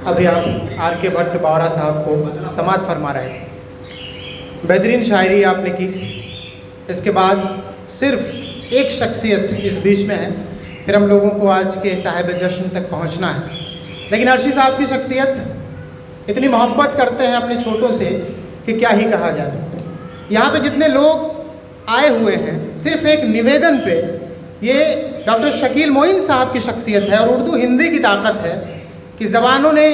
ابھی آپ آر کے بھٹ باورا صاحب کو سماعت فرما رہے تھے، بہترین شاعری آپ نے کی۔ اس کے بعد صرف ایک شخصیت اس بیچ میں ہے، پھر ہم لوگوں کو آج کے صاحب جشن تک پہنچنا ہے، لیکن عرشی صاحب کی شخصیت اتنی محبت کرتے ہیں اپنے چھوٹوں سے کہ کیا ہی کہا جائے۔ یہاں پہ جتنے لوگ آئے ہوئے ہیں، صرف ایک نویدن پہ، یہ ڈاکٹر شکیل معین صاحب کی شخصیت ہے اور اردو ہندی کی طاقت ہے کہ زبانوں نے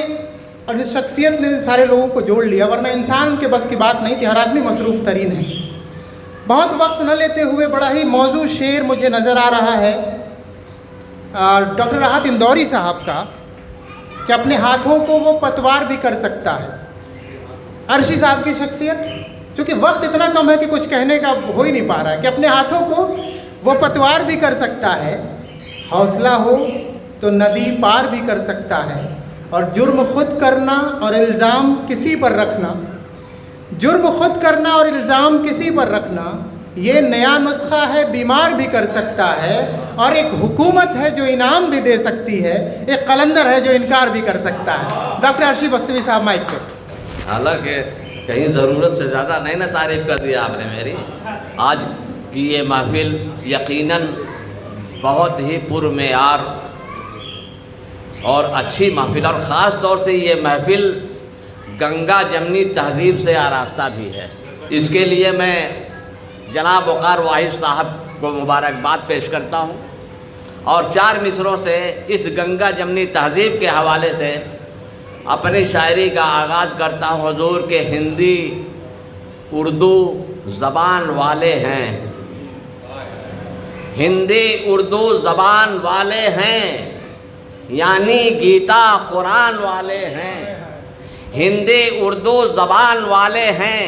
اور اس شخصیت نے سارے لوگوں کو جوڑ لیا، ورنہ انسان کے بس کی بات نہیں تھی، ہر آدمی مصروف ترین ہے۔ بہت وقت نہ لیتے ہوئے بڑا ہی موزوں شعر مجھے نظر آ رہا ہے ڈاکٹر راحت اندوری صاحب کا کہ اپنے ہاتھوں کو وہ پتوار بھی کر سکتا ہے۔ عرشی صاحب کی شخصیت، چونکہ وقت اتنا کم ہے کہ کچھ کہنے کا ہو ہی نہیں پا رہا ہے، کہ اپنے ہاتھوں کو وہ پتوار بھی کر سکتا ہے، حوصلہ ہو تو ندی پار بھی کر سکتا ہے، اور جرم خود کرنا اور الزام کسی پر رکھنا، جرم خود کرنا اور الزام کسی پر رکھنا، یہ نیا نسخہ ہے، بیمار بھی کر سکتا ہے، اور ایک حکومت ہے جو انعام بھی دے سکتی ہے، ایک قلندر ہے جو انکار بھی کر سکتا ہے۔ ڈاکٹر عرشی بستوی صاحب مائک پہ۔ حالانکہ کہیں ضرورت سے زیادہ نہیں نا تعریف کر دیا آپ نے میری۔ آج کی یہ محفل یقیناً بہت ہی پرمعیار اور اچھی محفل، اور خاص طور سے یہ محفل گنگا جمنی تہذیب سے آراستہ بھی ہے۔ اس کے لیے میں جناب وقار واحد صاحب کو مبارکباد پیش کرتا ہوں، اور 4 مصروں سے اس گنگا جمنی تہذیب کے حوالے سے اپنی شاعری کا آغاز کرتا ہوں۔ حضور کے ہندی اردو زبان والے ہیں، ہندی اردو زبان والے ہیں، یعنی گیتا قرآن والے ہیں، ہندی اردو زبان والے ہیں،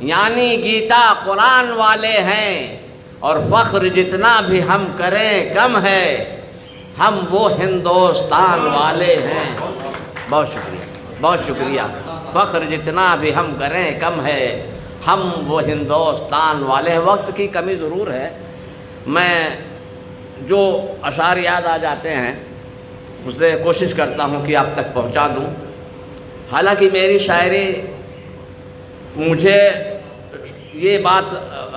یعنی گیتا قرآن والے ہیں، اور فخر جتنا بھی ہم کریں کم ہے، ہم وہ ہندوستان والے ہیں۔ بہت شکریہ، بہت شکریہ۔ فخر جتنا بھی ہم کریں کم ہے، ہم وہ ہندوستان والے ہیں۔ وقت کی کمی ضرور ہے، میں جو اشعار یاد آ جاتے ہیں اسے کوشش کرتا ہوں کہ آپ تک پہنچا دوں۔ حالانکہ میری شاعری، مجھے یہ بات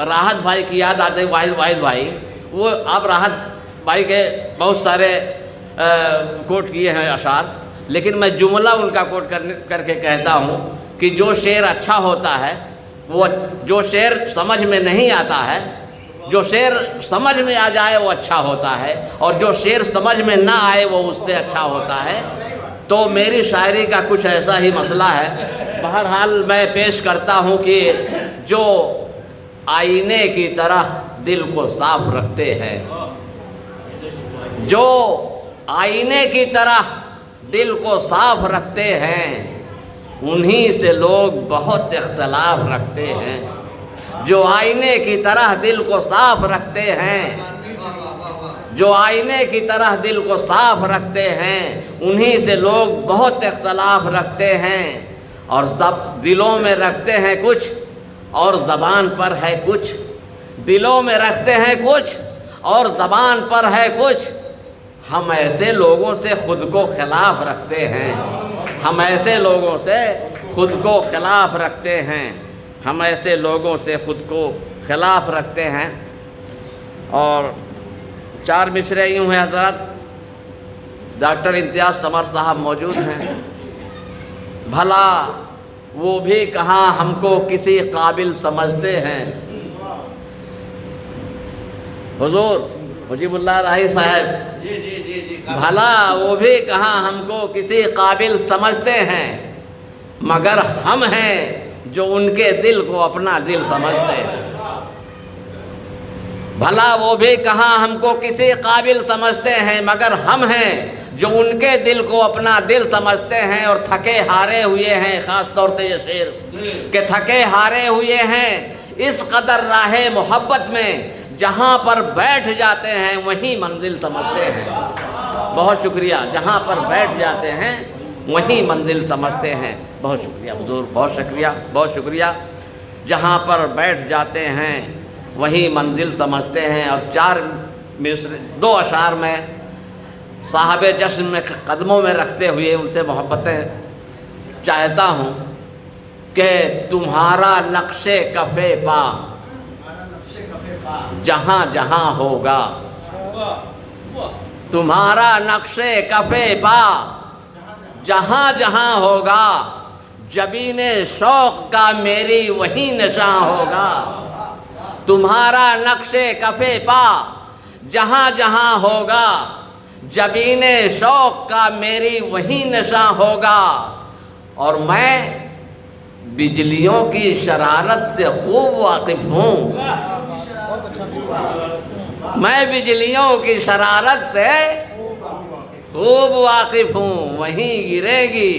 راحت بھائی کی یاد آتے، واحد بھائی، وہ آپ راحت بھائی کے بہت سارے کوٹ کیے ہیں اشعار، لیکن میں جملہ ان کا کوٹ کر کے کہتا ہوں کہ جو شعر اچھا ہوتا ہے، وہ جو شعر سمجھ میں نہیں آتا ہے، جو شعر سمجھ میں آ جائے وہ اچھا ہوتا ہے، اور جو شعر سمجھ میں نہ آئے وہ اس سے اچھا ہوتا ہے۔ تو میری شاعری کا کچھ ایسا ہی مسئلہ ہے۔ بہرحال میں پیش کرتا ہوں کہ جو آئینے کی طرح دل کو صاف رکھتے ہیں، جو آئینے کی طرح دل کو صاف رکھتے ہیں، انہی سے لوگ بہت اختلاف رکھتے ہیں۔ جو آئینے کی طرح دل کو صاف رکھتے ہیں، جو آئینے کی طرح دل کو صاف رکھتے ہیں، انہی سے لوگ بہت اختلاف رکھتے ہیں، اور دلوں میں رکھتے ہیں کچھ اور زبان پر ہے کچھ، دلوں میں رکھتے ہیں کچھ اور زبان پر ہے کچھ۔ ہم ایسے لوگوں سے خود کو خلاف رکھتے ہیں، ہم ایسے لوگوں سے خود کو خلاف رکھتے ہیں، ہم ایسے لوگوں سے خود کو خلاف رکھتے ہیں۔ اور 4 مصرے یوں ہیں حضرت، ڈاکٹر امتیاز سمر صاحب موجود ہیں۔ بھلا وہ بھی کہاں ہم کو کسی قابل سمجھتے ہیں، حضور مجیب اللہ راہی صاحب، بھلا وہ بھی کہاں ہم کو کسی قابل سمجھتے ہیں، مگر ہم ہیں جو ان کے دل کو اپنا دل سمجھتے ہیں۔ بھلا وہ بھی کہاں ہم کو کسی قابل سمجھتے ہیں، مگر ہم ہیں جو ان کے دل کو اپنا دل سمجھتے ہیں، اور تھکے ہارے ہوئے ہیں۔ خاص طور سے یہ شعر کہ تھکے ہارے ہوئے ہیں اس قدر راہ محبت میں، جہاں پر بیٹھ جاتے ہیں وہیں منزل سمجھتے ہیں۔ بہت شکریہ۔ جہاں پر بیٹھ جاتے ہیں وہیں منزل سمجھتے ہیں۔ بہت شکریہ حضور، بہت شکریہ، بہت شکریہ۔ جہاں پر بیٹھ جاتے ہیں وہیں منزل سمجھتے ہیں۔ اور 4 مصرے 2 اشعار میں صاحب جشن میں قدموں میں رکھتے ہوئے ان سے محبتیں چاہتا ہوں کہ تمہارا نقش کف پا جہاں جہاں ہوگا، تمہارا نقش کف پا جہاں جہاں ہوگا، جبین شوق کا میری وہی نشاں ہوگا، تمہارا نقش کف پا جہاں جہاں ہوگا، جبین شوق کا میری وہی نشاں ہوگا، اور میں بجلیوں کی شرارت سے خوب واقف ہوں، میں بجلیوں کی شرارت سے خوب واقف ہوں، وہیں گرے گی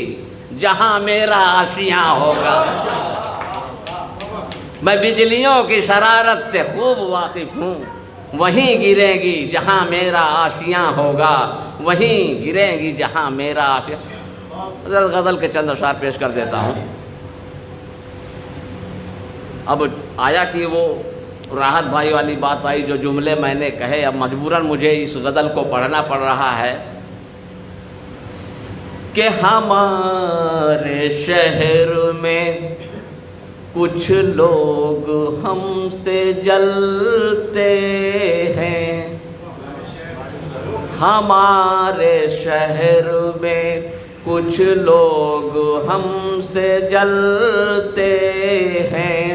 جہاں میرا آشیاں ہوگا، میں بجلیوں کی شرارت سے خوب واقف ہوں، وہیں گرے گی جہاں میرا آشیاں ہوگا، وہیں گرے گی جہاں میرا آشیاں۔ غزل کے چند اشعار پیش کر دیتا ہوں۔ اب آیا کہ وہ راحت بھائی والی بات آئی، جو جملے میں نے کہے، اب مجبوراً مجھے اس غزل کو پڑھنا پڑ رہا ہے کہ ہمارے شہر میں کچھ لوگ ہم سے جلتے ہیں، ہمارے شہر میں کچھ لوگ ہم سے جلتے ہیں،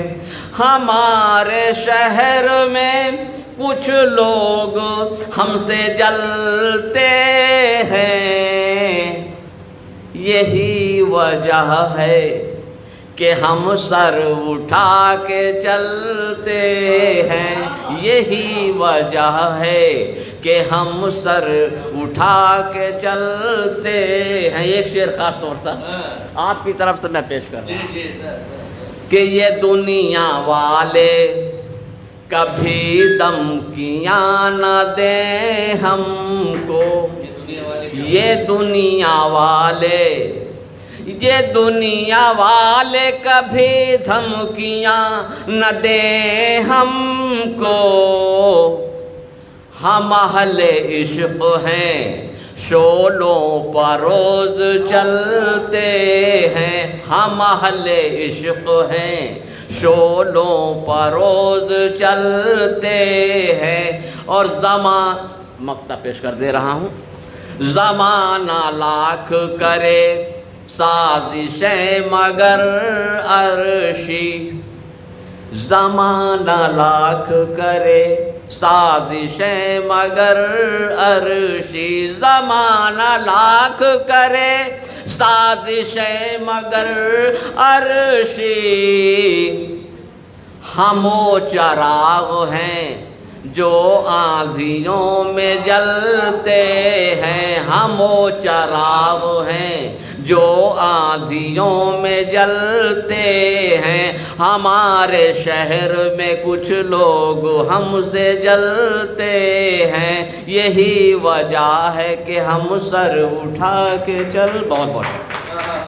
ہمارے شہر میں کچھ لوگ ہم سے جلتے ہیں، یہی وجہ ہے کہ ہم سر اٹھا کے چلتے ہیں، یہی وجہ ہے کہ ہم سر اٹھا کے چلتے ہیں۔ ایک شعر خاص طور سے آپ کی طرف سے میں پیش کر رہا ہوں کہ یہ دنیا والے کبھی دھمکیاں نہ دیں ہم کو، یہ دنیا والے کبھی دھمکیاں نہ دیں ہم کو، ہم اہل عشق ہیں شعلوں پر روز چلتے ہیں، ہم اہل عشق ہیں شعلوں پر روز چلتے ہیں، اور مقطع پیش کر دے رہا ہوں۔ زمانہ لاکھ کرے سازشیں مگر عرشی، زمانہ لاکھ کرے سازشیں مگر عرشی، زمانہ لاکھ کرے سازشیں مگر عرشی، ہم وہ چراغ ہیں جو آندھیوں میں جلتے ہیں، ہم وہ چراغ ہیں جو آندھیوں میں جلتے ہیں، ہمارے شہر میں کچھ لوگ ہم سے جلتے ہیں، یہی وجہ ہے کہ ہم سر اٹھا کے چل۔ بہت بہت